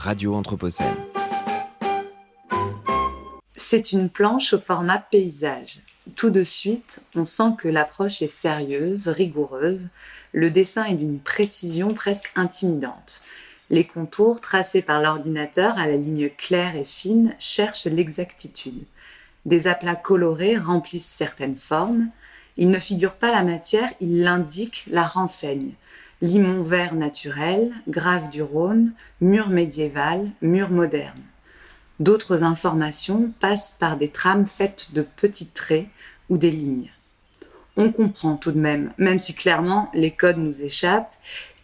Radio Anthropocène. C'est une planche au format paysage. Tout de suite, on sent que l'approche est sérieuse, rigoureuse. Le dessin est d'une précision presque intimidante. Les contours tracés par l'ordinateur à la ligne claire et fine cherchent l'exactitude. Des aplats colorés remplissent certaines formes. Ils ne figurent pas la matière, ils l'indiquent, la renseignent. Limon vert naturel, grave du Rhône, mur médiéval, mur moderne. D'autres informations passent par des trames faites de petits traits ou des lignes. On comprend tout de même si clairement les codes nous échappent,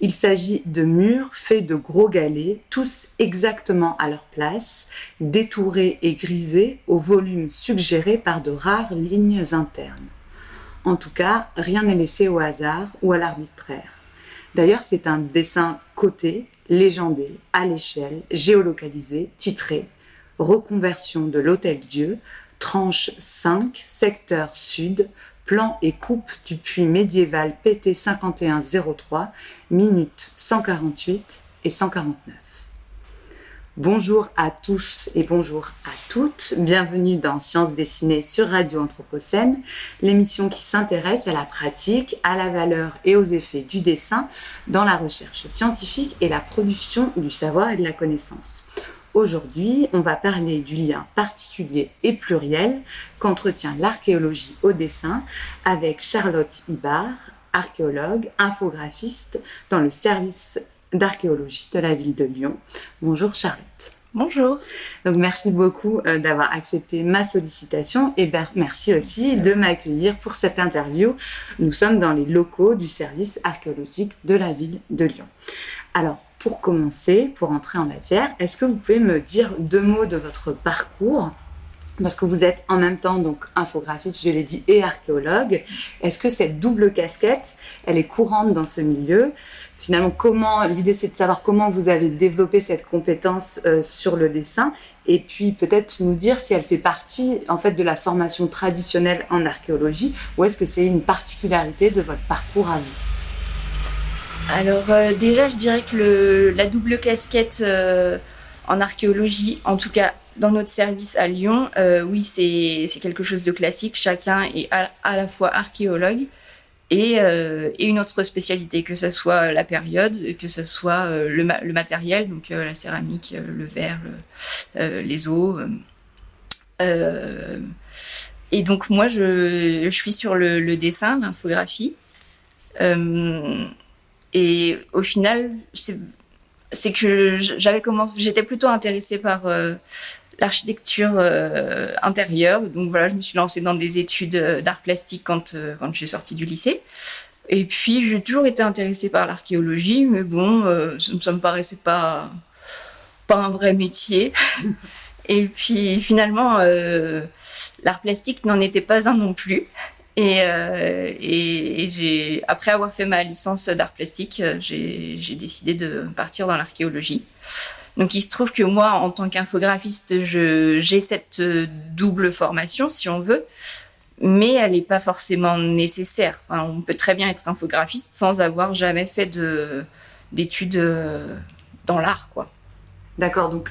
il s'agit de murs faits de gros galets, tous exactement à leur place, détourés et grisés au volume suggéré par de rares lignes internes. En tout cas, rien n'est laissé au hasard ou à l'arbitraire. D'ailleurs, c'est un dessin coté, légendé, à l'échelle, géolocalisé, titré « Reconversion de l'Hôtel-Dieu, tranche 5, secteur sud, plan et coupe du puits médiéval PT 5103, minutes 148 et 149. » Bonjour à tous et bonjour à toutes, bienvenue dans Sciences dessinées sur Radio Anthropocène, l'émission qui s'intéresse à la pratique, à la valeur et aux effets du dessin dans la recherche scientifique et la production du savoir et de la connaissance. Aujourd'hui, on va parler du lien particulier et pluriel qu'entretient l'archéologie au dessin avec Charlotte Ibard, archéologue, infographiste dans le service d'archéologie de la ville de Lyon. Bonjour Charlotte. Bonjour. Donc merci beaucoup d'avoir accepté ma sollicitation et merci aussi de m'accueillir pour cette interview. Nous sommes dans les locaux du service archéologique de la ville de Lyon. Alors, pour commencer, pour entrer en matière, est-ce que vous pouvez me dire 2 mots de votre parcours ? Parce que vous êtes en même temps donc infographiste, je l'ai dit, et archéologue. Est-ce que cette double casquette, elle est courante dans ce milieu ? Finalement, l'idée c'est de savoir comment vous avez développé cette compétence sur le dessin, et puis peut-être nous dire si elle fait partie en fait de la formation traditionnelle en archéologie, ou est-ce que c'est une particularité de votre parcours à vous ? Alors déjà, je dirais que la double casquette en archéologie, en tout cas dans notre service à Lyon, oui, c'est quelque chose de classique. Chacun est à la fois archéologue et une autre spécialité, que ce soit la période, que ce soit le matériel, donc la céramique, le verre, les os. Et donc moi, je suis sur le dessin, l'infographie. Et au final, c'est que j'étais plutôt intéressée par l'architecture intérieure. Donc voilà, je me suis lancée dans des études d'art plastique quand je suis sortie du lycée. Et puis, j'ai toujours été intéressée par l'archéologie, mais bon, ça me paraissait pas un vrai métier. Et puis, finalement, l'art plastique n'en était pas un non plus. Et après avoir fait ma licence d'art plastique, j'ai décidé de partir dans l'archéologie. Donc il se trouve que moi, en tant qu'infographiste, j'ai cette double formation, si on veut, mais elle n'est pas forcément nécessaire. Enfin, on peut très bien être infographiste sans avoir jamais fait d'études dans l'art, quoi. D'accord, donc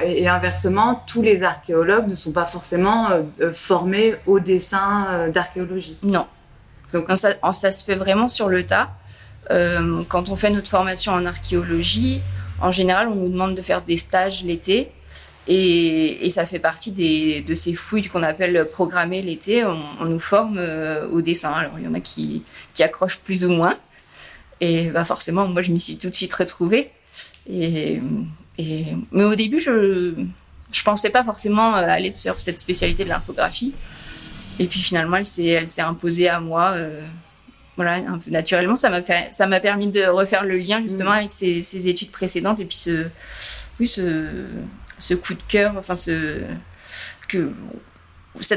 et inversement, tous les archéologues ne sont pas forcément formés au dessin d'archéologie. Non. Donc ça se fait vraiment sur le tas. Quand on fait notre formation en archéologie, en général, on nous demande de faire des stages l'été, et ça fait partie de ces fouilles qu'on appelle programmées l'été. On nous forme au dessin. Alors il y en a qui accrochent plus ou moins, et forcément, moi je m'y suis tout de suite retrouvée. Mais au début, je pensais pas forcément aller sur cette spécialité de l'infographie. Et puis finalement, elle s'est imposée à moi. Voilà, un peu naturellement, ça m'a permis de refaire le lien justement avec ces études précédentes, et puis ce coup de cœur, enfin cette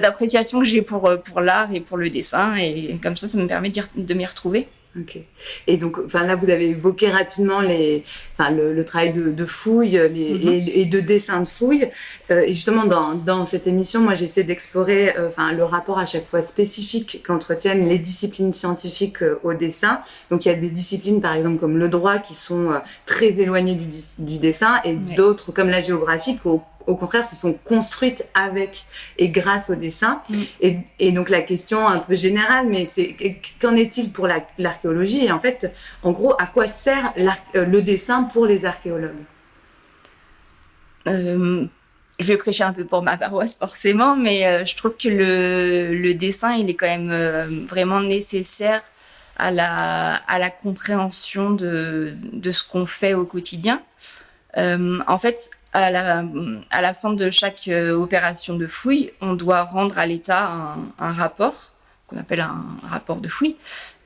appréciation que j'ai pour l'art et pour le dessin, et comme ça me permet de m'y retrouver. Ok. Et donc, là, vous avez évoqué rapidement le travail de fouille et de dessin de fouille. Et justement, dans cette émission, moi, j'essaie d'explorer le rapport à chaque fois spécifique qu'entretiennent les disciplines scientifiques au dessin. Donc, il y a des disciplines, par exemple, comme le droit, qui sont très éloignées du dessin, et d'autres, comme la géographie, au contraire, se sont construites avec et grâce au dessin. Et donc, la question un peu générale, mais c'est qu'en est-il pour l'archéologie? Et en fait, en gros, à quoi sert le dessin pour les archéologues? Je vais prêcher un peu pour ma paroisse, forcément, mais je trouve que le dessin, il est quand même vraiment nécessaire à la compréhension de ce qu'on fait au quotidien. En fait, à la fin de chaque opération de fouille, on doit rendre à l'État un rapport qu'on appelle un rapport de fouille.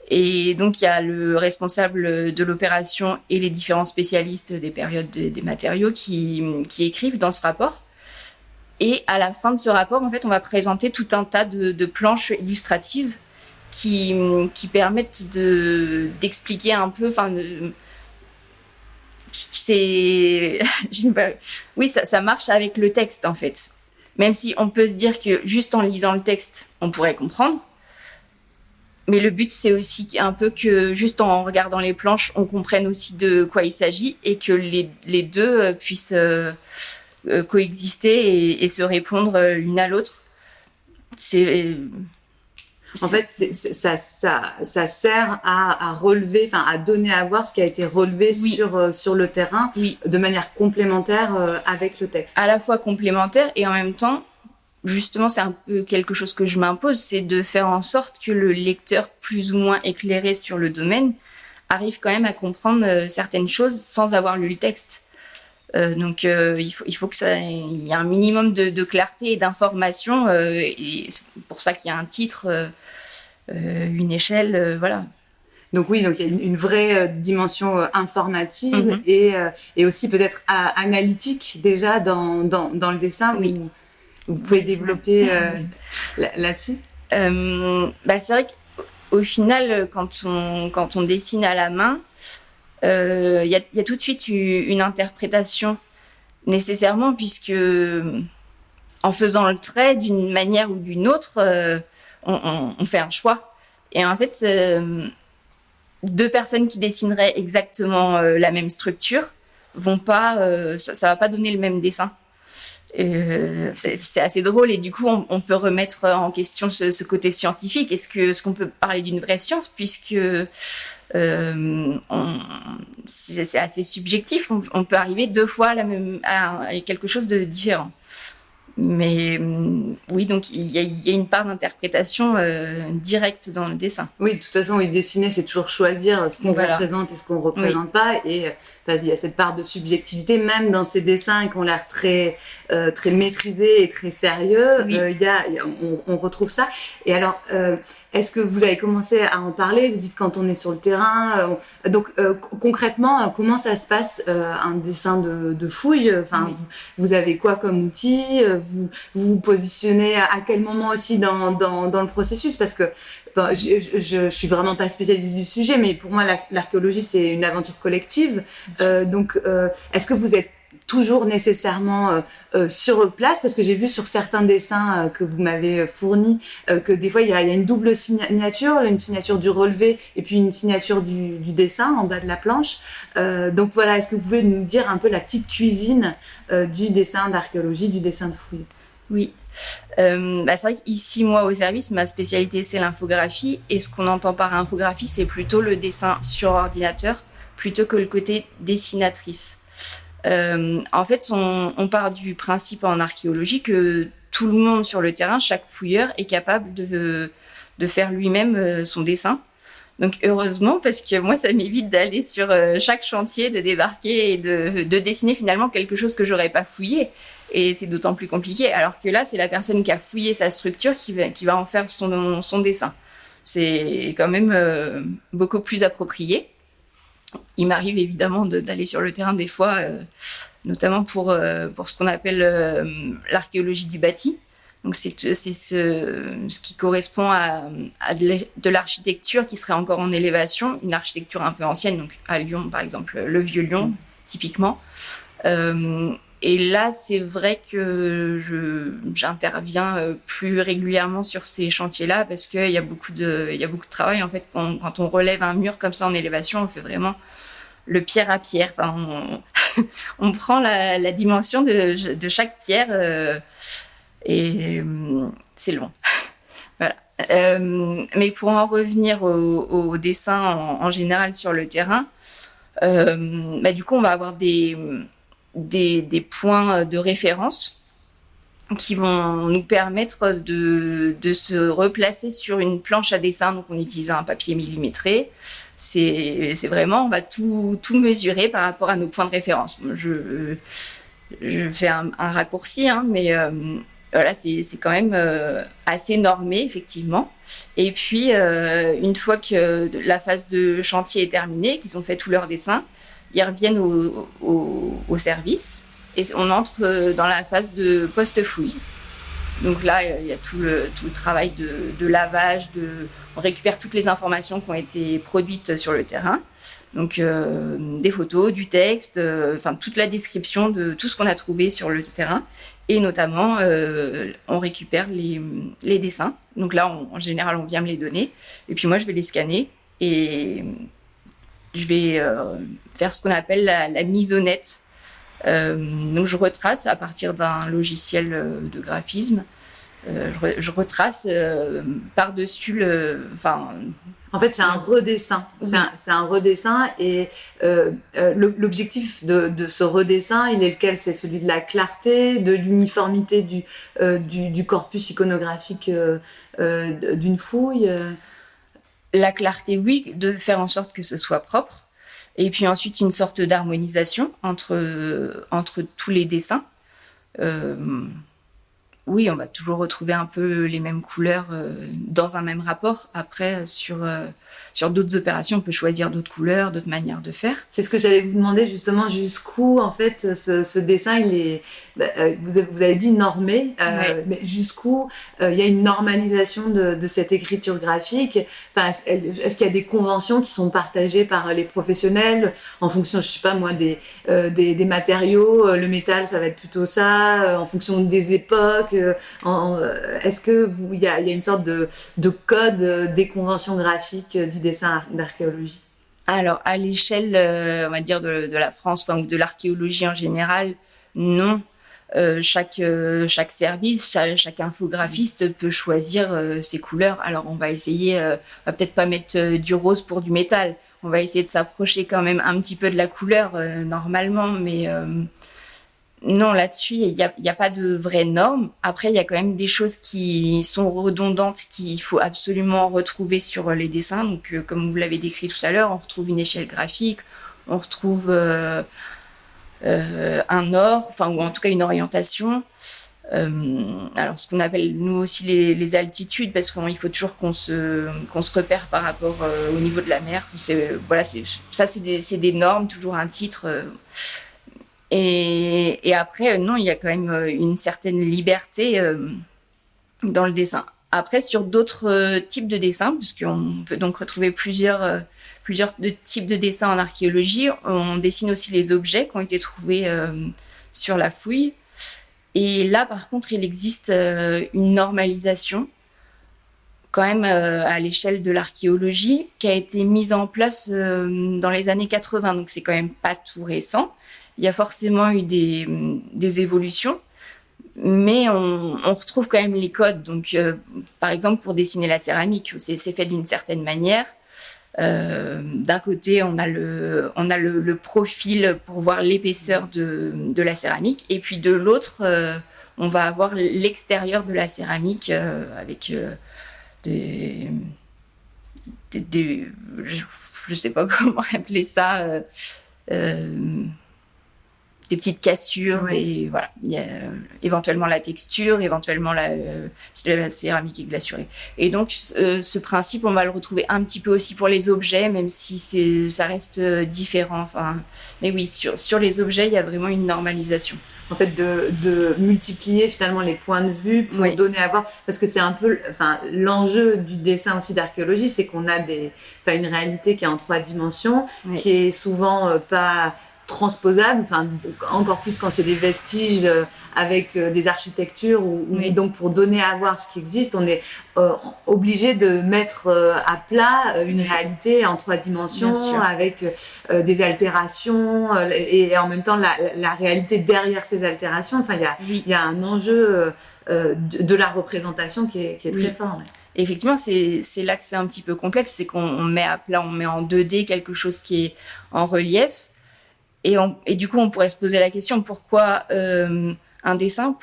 Et donc, il y a le responsable de l'opération et les différents spécialistes des périodes des matériaux qui écrivent dans ce rapport. Et à la fin de ce rapport, en fait, on va présenter tout un tas de planches illustratives qui permettent d'expliquer un peu, oui, ça marche avec le texte, en fait. Même si on peut se dire que juste en lisant le texte, on pourrait comprendre. Mais le but, c'est aussi un peu que juste en regardant les planches, on comprenne aussi de quoi il s'agit et que les deux puissent coexister et se répondre l'une à l'autre. En fait, ça sert à relever, à donner à voir ce qui a été relevé sur le terrain de manière complémentaire avec le texte. À la fois complémentaire et en même temps, justement, c'est un peu quelque chose que je m'impose, c'est de faire en sorte que le lecteur plus ou moins éclairé sur le domaine arrive quand même à comprendre certaines choses sans avoir lu le texte. Donc, il faut que il y ait un minimum de clarté et d'information. Et c'est pour ça qu'il y a un titre, une échelle, voilà. Donc oui, donc il y a une vraie dimension informative et aussi peut-être analytique déjà dans le dessin. Oui. Vous pouvez développer là-dessus? C'est vrai qu'au final, quand on dessine à la main, il y a tout de suite une interprétation nécessairement, puisque en faisant le trait d'une manière ou d'une autre, on fait un choix. Et en fait, deux personnes qui dessineraient exactement la même structure vont pas, ça va pas donner le même dessin. C'est assez drôle, et du coup on peut remettre en question ce côté scientifique. Est-ce qu'on peut parler d'une vraie science, puisque c'est assez subjectif. On peut arriver deux fois à quelque chose de différent. Mais oui, donc il y a une part d'interprétation directe dans le dessin. Oui, de toute façon, dessiner, c'est toujours choisir ce qu'on représente et ce qu'on ne représente pas. Et il y a cette part de subjectivité, même dans ces dessins qui ont l'air très maîtrisés et très sérieux. Oui. On retrouve ça. Et alors, est-ce que vous avez commencé à en parler? Vous dites quand on est sur le terrain. Concrètement, comment ça se passe un dessin de fouille? Oui. Vous avez quoi comme outil? Vous positionnez à quel moment aussi dans le processus? Parce que je suis vraiment pas spécialiste du sujet, mais pour moi l'archéologie c'est une aventure collective. Donc est-ce que vous êtes toujours nécessairement sur place? Parce que j'ai vu sur certains dessins que vous m'avez fournis que des fois il y a une double signature, une signature du relevé et puis une signature du dessin en bas de la planche. Donc voilà, est-ce que vous pouvez nous dire un peu la petite cuisine du dessin d'archéologie, du dessin de fouille? Oui, c'est vrai qu'ici, moi, au service, ma spécialité, c'est l'infographie. Et ce qu'on entend par infographie, c'est plutôt le dessin sur ordinateur, plutôt que le côté dessinatrice. En fait, on part du principe en archéologie que tout le monde sur le terrain, chaque fouilleur, est capable de faire lui-même son dessin. Donc heureusement, parce que moi, ça m'évite d'aller sur chaque chantier, de débarquer et de dessiner finalement quelque chose que j'aurais pas fouillé. Et c'est d'autant plus compliqué. Alors que là, c'est la personne qui a fouillé sa structure qui va en faire son dessin. C'est quand même beaucoup plus approprié. Il m'arrive évidemment d'aller sur le terrain des fois, notamment pour ce qu'on appelle l'archéologie du bâti. Donc ce qui correspond à de l'architecture qui serait encore en élévation, une architecture un peu ancienne, donc à Lyon par exemple, le vieux Lyon typiquement. Et là, c'est vrai que j'interviens plus régulièrement sur ces chantiers-là parce qu'il y a beaucoup de travail. En fait, quand on relève un mur comme ça en élévation, on fait vraiment le pierre à pierre. Enfin, on prend la dimension de chaque pierre et c'est long. Voilà. Mais pour en revenir au dessin en général sur le terrain, du coup, on va avoir des points de référence qui vont nous permettre de se replacer sur une planche à dessin. Donc, on utilise un papier millimétré. C'est vraiment, on va tout mesurer par rapport à nos points de référence. Je fais un raccourci, hein, mais voilà, c'est quand même assez normé, effectivement. Et puis, une fois que la phase de chantier est terminée, qu'ils ont fait tous leurs dessins, ils reviennent au service et on entre dans la phase de post-fouille. Donc là, il y a tout le travail de lavage, on récupère toutes les informations qui ont été produites sur le terrain. Donc des photos, du texte, toute la description de tout ce qu'on a trouvé sur le terrain. Et notamment, on récupère les dessins. Donc là, en général, on vient me les donner. Et puis moi, je vais les scanner et je vais faire ce qu'on appelle la mise au net. Donc je retrace à partir d'un logiciel de graphisme. Je retrace par-dessus En fait, c'est un redessin. Oui. C'est un redessin et l'objectif de ce redessin, il est lequel? C'est celui de la clarté, de l'uniformité du corpus iconographique d'une fouille. La clarté, oui, de faire en sorte que ce soit propre. Et puis ensuite, une sorte d'harmonisation entre tous les dessins. Oui, on va toujours retrouver un peu les mêmes couleurs dans un même rapport. Après, sur d'autres opérations, on peut choisir d'autres couleurs, d'autres manières de faire. C'est ce que j'allais vous demander justement, jusqu'où en fait ce dessin, il est, vous avez dit normé, Ouais. mais jusqu'où il y a une normalisation de cette écriture graphique. Enfin, est-ce qu'il y a des conventions qui sont partagées par les professionnels en fonction, je sais pas moi, des matériaux, le métal, ça va être plutôt ça, en fonction des époques. Est-ce que il y a une sorte de code des conventions graphiques du dessin d'archéologie? Alors, à l'échelle, on va dire, de la France ou de l'archéologie en général, non. Chaque service, chaque infographiste peut choisir ses couleurs. Alors, on va essayer, on va peut-être pas mettre du rose pour du métal. On va essayer de s'approcher quand même un petit peu de la couleur normalement, mais non, là-dessus, il y a pas de vraies normes. Après, il y a quand même des choses qui sont redondantes qu'il faut absolument retrouver sur les dessins. Donc, comme vous l'avez décrit tout à l'heure, on retrouve une échelle graphique, on retrouve un ordre, ou en tout cas une orientation. Alors, ce qu'on appelle nous aussi les altitudes, parce qu'il faut toujours qu'on se repère par rapport au niveau de la mer. C'est des normes, toujours un titre. Et après, non, il y a quand même une certaine liberté dans le dessin. Après, sur d'autres types de dessins, parce qu'on peut donc retrouver plusieurs types de dessins en archéologie, on dessine aussi les objets qui ont été trouvés sur la fouille. Et là, par contre, il existe une normalisation quand même à l'échelle de l'archéologie qui a été mise en place dans les années 80. Donc, c'est quand même pas tout récent. Il y a forcément eu des évolutions, mais on retrouve quand même les codes. Donc, par exemple, pour dessiner la céramique, c'est fait d'une certaine manière. D'un côté, on a le profil pour voir l'épaisseur de la céramique, et puis de l'autre, on va avoir l'extérieur de la céramique avec je sais pas comment appeler ça. des petites cassures, voilà. Il y a éventuellement la texture, éventuellement la céramique est glacurée. Et donc, ce principe, on va le retrouver un petit peu aussi pour les objets, même si ça reste différent. Enfin, mais oui, sur les objets, il y a vraiment une normalisation. En fait, de multiplier finalement les points de vue pour donner à voir, parce que c'est un peu, l'enjeu du dessin aussi d'archéologie, c'est qu'on a une réalité qui est en 3 dimensions, qui est souvent pas transposable, encore plus quand c'est des vestiges avec des architectures donc pour donner à voir ce qui existe, on est obligé de mettre à plat une réalité en 3 dimensions avec des altérations et en même temps la réalité derrière ces altérations. Il y a un enjeu de la représentation qui est très fort. Effectivement, c'est là que c'est un petit peu complexe, c'est qu'on met à plat, on met en 2D quelque chose qui est en relief. Et du coup, on pourrait se poser la question, pourquoi un dessin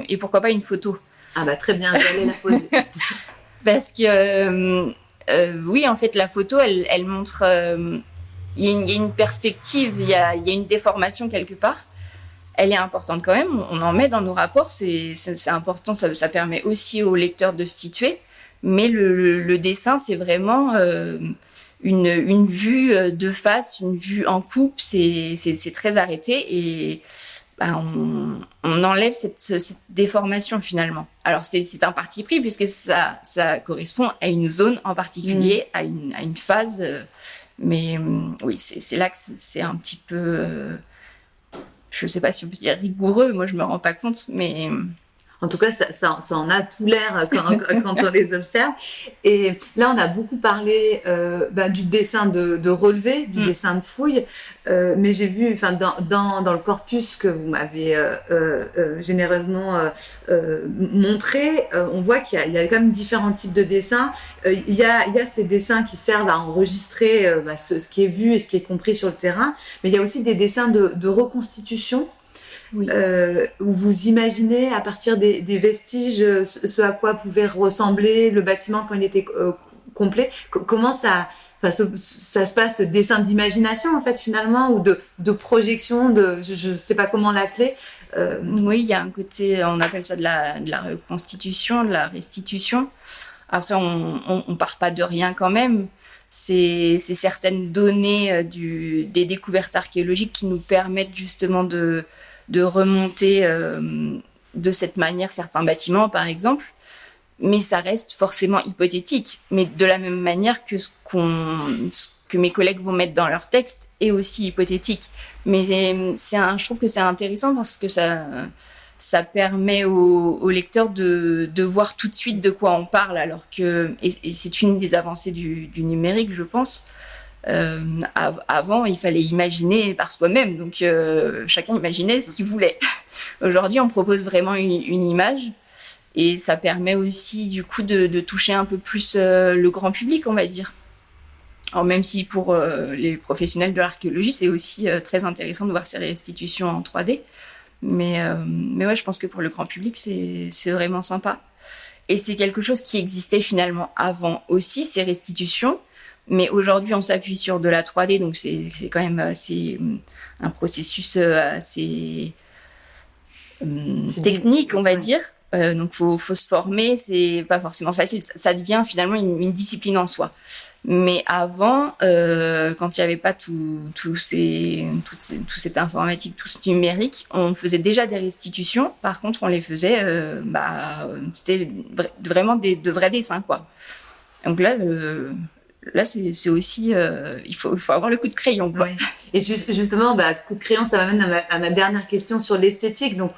et pourquoi pas une photo ? Ah bah très bien, j'allais la poser. Parce que, oui, en fait, la photo, elle montre... Il y a une perspective, il y a une déformation quelque part. Elle est importante quand même, on en met dans nos rapports, c'est important, ça permet aussi au lecteur de se situer. Mais le dessin, c'est vraiment... une vue de face, une vue en coupe, c'est très arrêté et on enlève cette déformation finalement. Alors c'est un parti pris puisque ça correspond à une zone en particulier, à une phase, mais oui, c'est là que c'est un petit peu, je ne sais pas si on peut dire rigoureux, moi je me rends pas compte, mais... En tout cas, ça en a tout l'air quand on les observe. Et là, on a beaucoup parlé du dessin de relevé, du dessin de fouille. Mais j'ai vu, dans le corpus que vous m'avez généreusement montré, on voit qu'il y a quand même différents types de dessins. Il y a ces dessins qui servent à enregistrer ce qui est vu et ce qui est compris sur le terrain. Mais il y a aussi des dessins de reconstitution. Oui. Où vous imaginez à partir des vestiges ce à quoi pouvait ressembler le bâtiment quand il était complet. Comment ça se passe, ce dessin d'imagination en fait finalement, ou de projection, je ne sais pas comment l'appeler. Oui, il y a un côté, on appelle ça de la reconstitution, de la restitution. Après, on part pas de rien quand même. C'est certaines données des découvertes archéologiques qui nous permettent justement de remonter de cette manière certains bâtiments, par exemple. Mais ça reste forcément hypothétique. Mais de la même manière que ce que mes collègues vont mettre dans leur texte est aussi hypothétique. Mais je trouve que c'est intéressant parce que ça permet au lecteur de voir tout de suite de quoi on parle, alors que, et c'est une des avancées du numérique, je pense. Avant, il fallait imaginer par soi-même, donc chacun imaginait ce qu'il voulait. Aujourd'hui, on propose vraiment une image, et ça permet aussi du coup de toucher un peu plus le grand public, on va dire. Alors même si pour les professionnels de l'archéologie, c'est aussi très intéressant de voir ces restitutions en 3D, mais ouais, je pense que pour le grand public, c'est vraiment sympa. Et c'est quelque chose qui existait finalement avant aussi, ces restitutions. Mais aujourd'hui, on s'appuie sur de la 3D, donc c'est quand même un processus assez technique, on va dire. Donc, faut se former, c'est pas forcément facile. Ça devient finalement une discipline en soi. Mais avant, quand il n'y avait pas toute cette informatique, tout ce numérique, on faisait déjà des restitutions. Par contre, on les faisait, c'était vraiment de vrais dessins, quoi. Donc là, c'est aussi, il faut avoir le coup de crayon, quoi. Ouais. Et justement, coup de crayon, ça m'amène à ma dernière question sur l'esthétique. Donc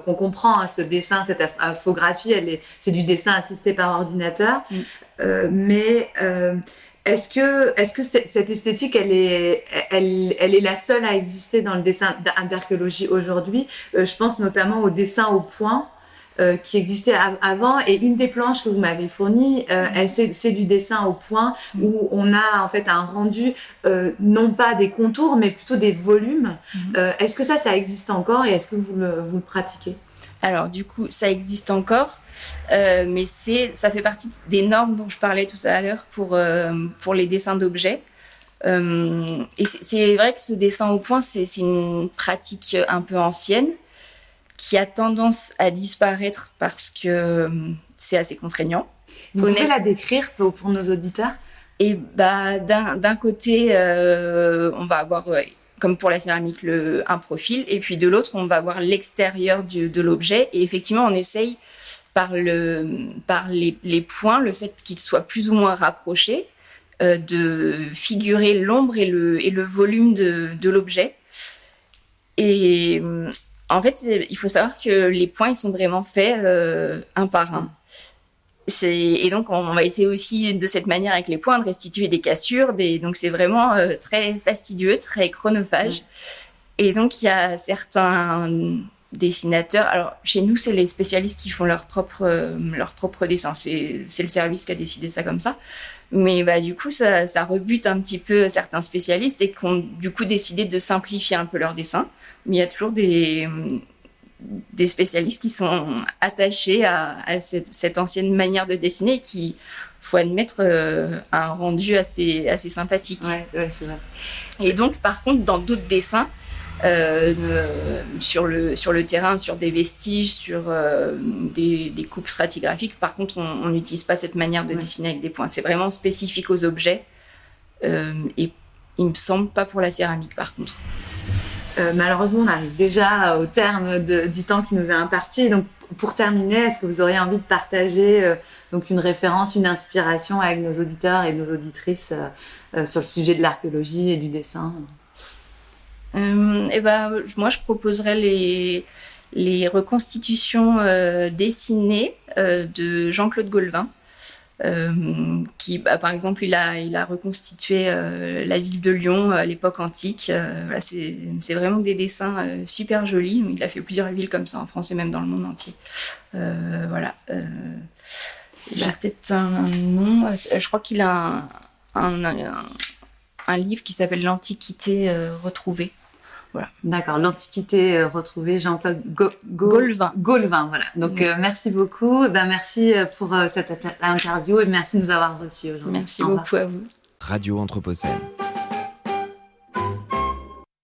on comprend ce dessin, cette infographie, c'est du dessin assisté par ordinateur. Mais est-ce que cette esthétique, elle est la seule à exister dans le dessin d'archéologie aujourd'hui? Je pense notamment au dessin au point. Qui existait avant, et une des planches que vous m'avez fournies, c'est du dessin au point, où on a en fait un rendu non pas des contours mais plutôt des volumes. Est-ce que ça existe encore, et est-ce que vous le pratiquez? Alors du coup, ça existe encore, mais ça fait partie des normes dont je parlais tout à l'heure pour les dessins d'objets. Et c'est vrai que ce dessin au point, c'est une pratique un peu ancienne qui a tendance à disparaître parce que c'est assez contraignant. Vous pouvez la décrire pour nos auditeurs? Et d'un côté, on va avoir, comme pour la céramique, un profil, et puis de l'autre, on va voir l'extérieur de l'objet. Et effectivement, on essaye par les points, le fait qu'ils soient plus ou moins rapprochés, de figurer l'ombre et le volume de l'objet. Et en fait, il faut savoir que les points, ils sont vraiment faits un par un. Et donc, on va essayer aussi de cette manière avec les points de restituer des cassures. Donc, c'est vraiment très fastidieux, très chronophage. Et donc, il y a certains dessinateurs. Alors, chez nous, c'est les spécialistes qui font leur propre dessin. C'est le service qui a décidé ça comme ça. Mais du coup, ça rebute un petit peu certains spécialistes et qui ont du coup décidé de simplifier un peu leur dessin. Mais il y a toujours des spécialistes qui sont attachés à cette ancienne manière de dessiner et qui, faut admettre, a un rendu assez sympathique. Ouais, c'est vrai. Et donc, par contre, dans d'autres dessins, sur le terrain, sur des vestiges, sur des coupes stratigraphiques, par contre, on n'utilise pas cette manière de dessiner avec des points. C'est vraiment spécifique aux objets. Et il me semble pas pour la céramique, par contre. Malheureusement, on arrive déjà au terme du temps qui nous est imparti. Donc, pour terminer, est-ce que vous auriez envie de partager donc une référence, une inspiration avec nos auditeurs et nos auditrices sur le sujet de l'archéologie et du dessin? Moi, je proposerais les reconstitutions dessinées de Jean-Claude Gaulvin. Qui, par exemple, il a reconstitué la ville de Lyon à l'époque antique. Voilà, c'est vraiment des dessins super jolis. Il a fait plusieurs villes comme ça en France et même dans le monde entier. Voilà. J'ai peut-être un nom. Je crois qu'il a un livre qui s'appelle L'Antiquité retrouvée. Voilà. D'accord, l'Antiquité retrouvée, Jean-Claude Gaulvin. Gaulvin, voilà. Donc, merci beaucoup. Merci pour cette interview et merci de nous avoir reçus aujourd'hui. Merci beaucoup à vous. Radio Anthropocène.